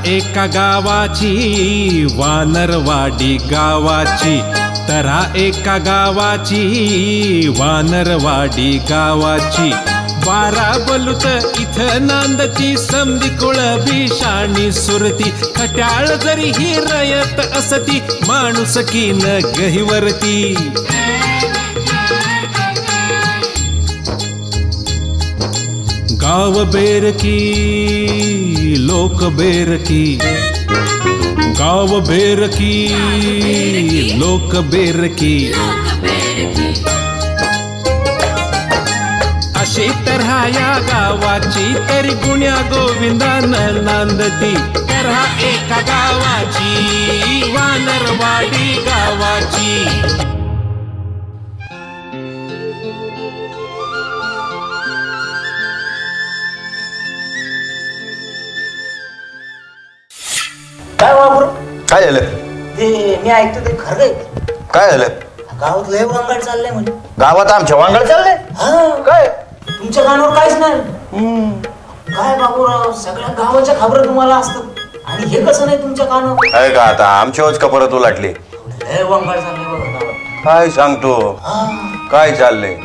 एका गावाची वानरवाडी गावाची, तरा एका गावाची वानरवाडी गावाची, 12 बलुत इथं नांदती, समधी कुळबी शाणी सुरती, खट्याळ जरी ही रयत असती, माणुसकीन गहिवरती. गाव बेरकी लोक बेरकी, गाव बेरकी लोक बेरकी, अशी तऱ्हा या गावाची, तरी गुण्या गोविंदानं नांदती, तऱ्हा एका गावाची वानरवाडी गावाची. काय बाबू काय झालं? ते मी ऐकतो ते खरं आहे. काय झालं? गावात लय वांगाड चाललंय म्हणजे. गावात आमच्या वांगाड चाललंय? काय तुमच्या कानावर काहीच नाही? काय बाबूराव, सगळ्या गावाच्या खबर तुम्हाला असतात आणि हे कसं नाही तुमच्या कानावर? आहे का आता आमच्याच का परत उलाटली? लय वांगाड चाललंय बघा गावात. काय सांगतो? काय चाललंय?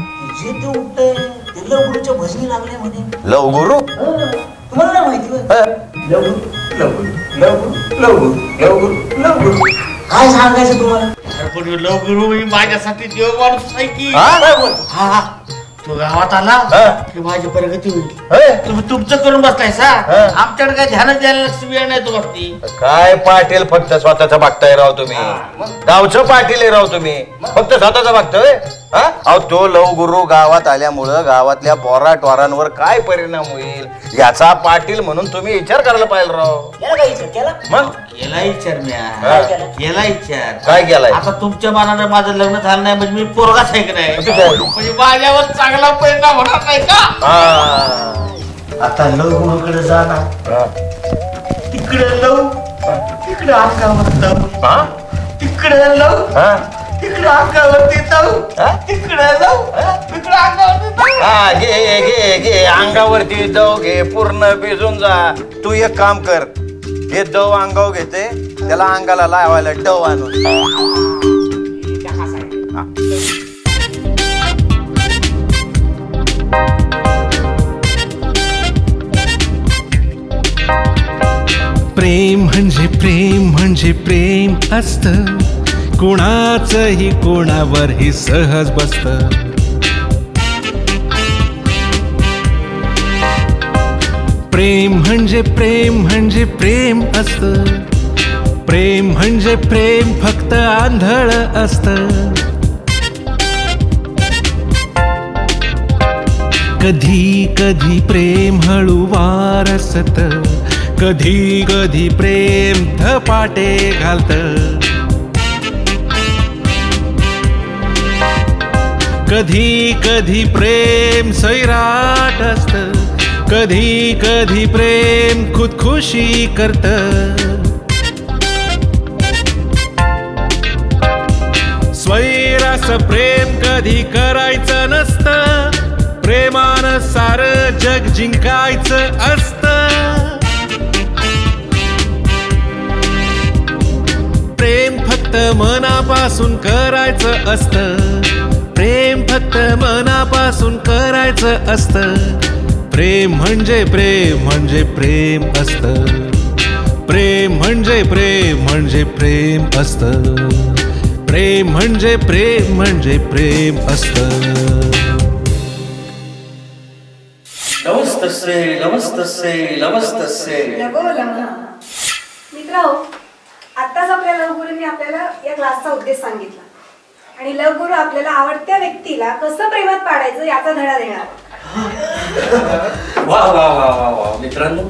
जे ते उठतंय ते लवगुरूच्या भजनी लागले म्हणे. लवगुरू? तुम्हाला नाही माहिती? लवगुरू काय सांगायचं तुम्हाला? लवगुरू माझ्यासाठी देव माणूस आहे की. हा तो गावात आला की माझी प्रगती होईल. तुम्ही तुमचं करून बसलाय सा, आमच्याकडे काय ध्यान द्यायला लक्ष वेळ नाही तो बघती. काय पाटील फक्त स्वतःच बघताय राव तुम्ही. गावचं पाटील आहे राव तुम्ही, फक्त स्वतःच बघतोय. अहो तो लवगुरू गावात आल्यामुळं गावातल्या पोराटवारांवर काय परिणाम होईल याचा पाटील म्हणून तुम्ही विचार करायला पाहिजे राव. मग केला विचार केला विचार. काय केलाय? आता तुमच्या मनानं माझं लग्न झालं नाही म्हणजे मी पोरगाच आहे की नाही, म्हणजे माझ्यावर चांगला परिणाम होणार नाही का? आता लवगुरूकडे जाणार, तिकडे लव, तिकडे अंगावर लव, तिकडे लव, तिकडे अंगावरती जाऊ, तिकडे जाऊ, तिकडे अंगावरती जाऊ. घे घे घे अंगावरती जाऊ घे, पूर्ण भिजून जा. तू एक काम कर, हे दव अंगावर घेते, त्याला अंगाला लावायला डव आणून. प्रेम म्हणजे प्रेम म्हणजे प्रेम असतं, कुणाचंही कोणावरही सहज बसतं. प्रेम म्हणजे प्रेम म्हणजे प्रेम असतं, प्रेम म्हणजे प्रेम फक्त आंधळ असतं. कधी कधी प्रेम हळूवार असतं, कधी कधी प्रेम धपाटे घालतं. कधी कधी प्रेम सैराट असतं, कधी कधी प्रेम खुदखुशी करतं. स्वैराचं प्रेम कधी करायचं नसतं, प्रेमानं सारं जग जिंकायचं असतं. प्रेम फक्त मनापासून करायचं असतं, प्रेम फक्त मनापासून करायचं असतं. प्रेम म्हणजे प्रेम म्हणजे प्रेम असतं, प्रेम म्हणजे प्रेम म्हणजे प्रेम असतं, प्रेम म्हणजे प्रेम म्हणजे प्रेम असतं. नमस्तसे नमस्तसे नमस्तसे. मित्रांनो, आत्ताच आपल्या लवगुरूंनी आपल्याला या क्लासचा उद्देश सांगितला आणि लवगुरू आपल्याला आवडत्या व्यक्तीला कसं प्रेमात पाडायचं याचा धडा देणार. वा वा वा वा वा. मित्रांनो,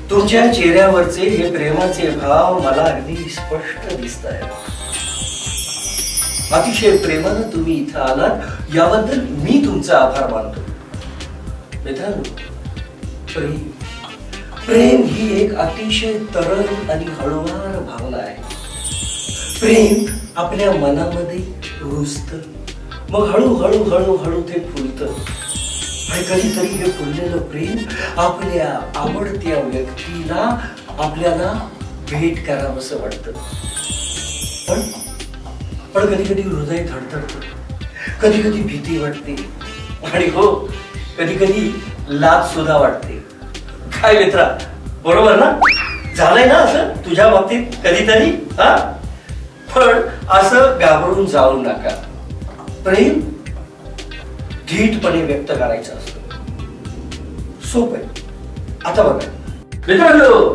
तुमच्या चेहऱ्यावरचे हे प्रेमाचे भाव मला अगदी स्पष्ट दिसत आहेत. अतिशय प्रेमानं तुम्ही इथं आलात याबद्दल मी तुमचा आभार मानतो. मित्रांनो, प्रेम प्रेम ही एक अतिशय तरल आणि हळूवार भावना आहे. प्रेम आपल्या मनामध्ये रुजतं, मग हळूहळू हळूहळू ते फुलतं. आणि कधीतरी हे फुललेलं प्रेम आपल्या आवडत्या व्यक्तीला आपल्याला भेट करावंसं वाटतं, पण कधी कधी हृदय धडधडतं, कधी कधी भीती वाटते आणि हो कधी कधी लाज सुद्धा वाटते. काय मित्रा, बरोबर ना? झालंय ना असं तुझ्या बाबतीत कधीतरी? हा, पण असं घाबरून जाऊ नका. प्रेम धीटपणे व्यक्त करायचं असतं, सोपं आहे. आता बघा मित्रांनो,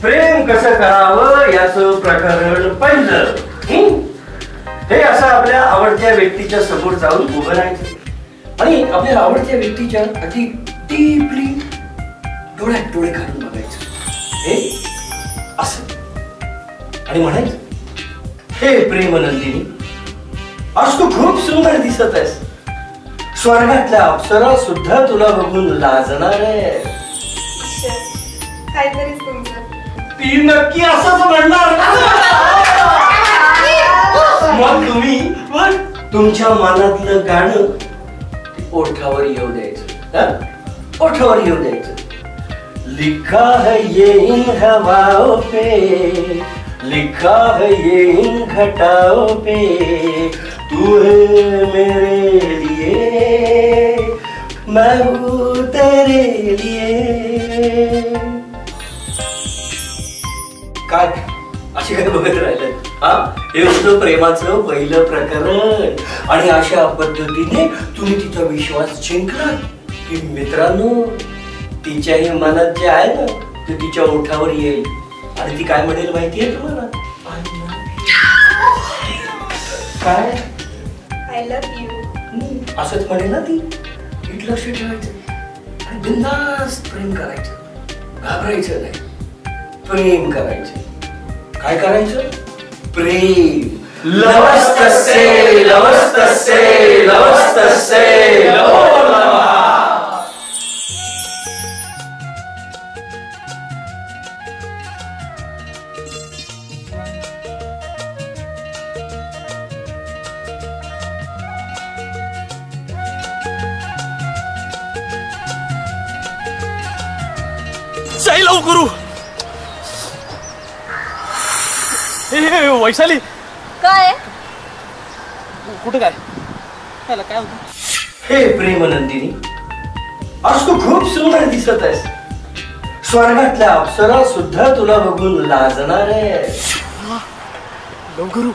प्रेम कसं करावं याचं प्रकरण पहिलं. हे असं आपल्या आवडत्या व्यक्तीच्या समोर जाऊन उभं राहायचं आणि आपल्या आवडत्या व्यक्तीच्या अगदी डीपली डोळ्यात डोळे घालून बघायचं. हे असं आणि म्हणायचं, हे प्रेमनंदिनी, आज तू खूप सुंदर दिसत आहेस. स्वर्गातल्या अप्सरा सुद्धा तुला बघून लाजणार आहे. काहीतरीच तुमचं. ती नक्की असंच म्हणणार. मग तुम्ही तुमच्या मनातलं गाणं ओठावर येऊ द्यायचं, ओठावर येऊ द्यायचं. लिखा है ये इन हवाओं पे, लिखा है ये इन घटाओं पे, तू है मेरे लिए, मैं हूँ तेरे लिए. काय अशी काय बघत राहिलं? हा, हे होतं प्रेमाचं पहिलं प्रकरण. आणि अशा पद्धतीने तुम्ही तिचा विश्वास जिंकला की मित्रांनो, तिच्याही मनात जे आहे ना ते तिच्या ओठावर येईल आणि ती काय म्हणेल माहितीये तुम्हाला? काय? I love you. असंच म्हणेल ना ती. नीट लक्ष ठेवायचं आणि बिनधास्त प्रेम करायचं, घाबरायचं नाही. प्रेम करायचं. काय करायचं? प्रेम. लवस्तस्ये लवस्तस्ये लवस्तस्ये नमो नमः. जय लव गुरु. वैशाली, काय कुठे काय काय होतं? हे प्रेमनंदिनी, आज तू खूप सुंदर दिसत आहेस. स्वर्गातल्या अप्सरा सुद्धा तुला बघून लाजणार आहे. गुरु,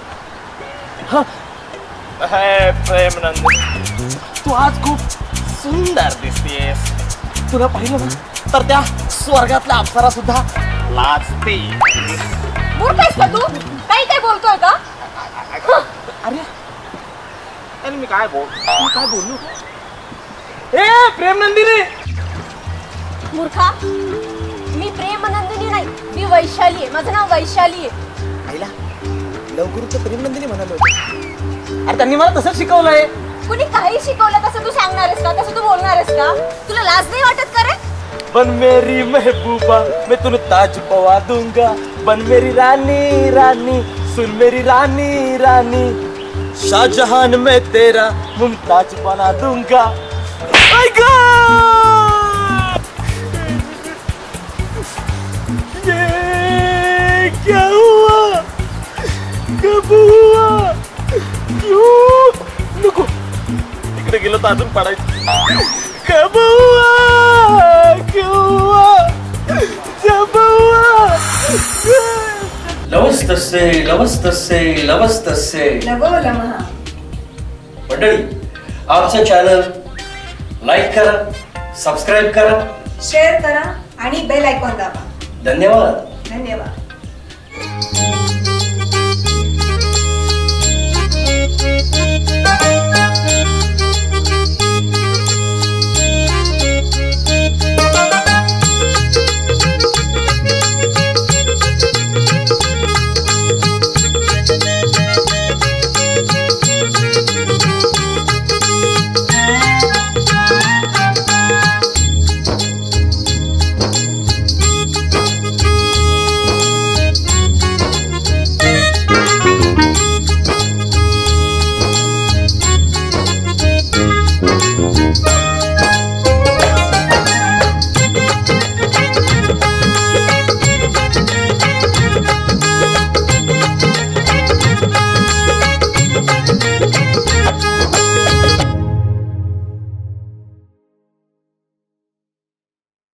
प्रेमनंदिनी, तू आज खूप सुंदर दिसतेस. तुला पाहिलं ना तर त्या स्वर्गातल्या अप्सरा सुद्धा लाजते. मूर्ख आहेस का तू? काही काय बोलतोय का? अरे मी काय बोलू? ए प्रेमनंदिनी. मूर्खा, मी प्रेमनंदिनी नाही, मी वैशाली आहे. माझं नाव वैशाली आहे. आईला लवकरच प्रेमनंदिनी म्हणालो. अरे त्यांनी मला तसंच शिकवलंय. कुणी काही शिकवलं तसं तू सांगणार आहेस का? तसं तू बोलणार आहेस का? तुला लाज नाही वाटत का रे? बन मेरी महबूबा, मैं तुझे ताज पवा दूंगा. बन मेरी रानी रानी, सुन मेरी रानी रानी, शाहजहान मैं तेरा मुमताज बना दूंगा. ये क्या हुआ? कब हुआ? क्यों? नको, इकडे गेलो तर अजून पडायचं. कब हुआ? क्यों हुआ? जब हुआ. लवस्तस्ये लवस्तस्ये लवस्तस्ये नमो नमः. मंडळी, आमचं चॅनल लाईक करा, सबस्क्राईब करा, शेअर करा आणि बेल आयकॉन दाबा. धन्यवाद. धन्यवाद.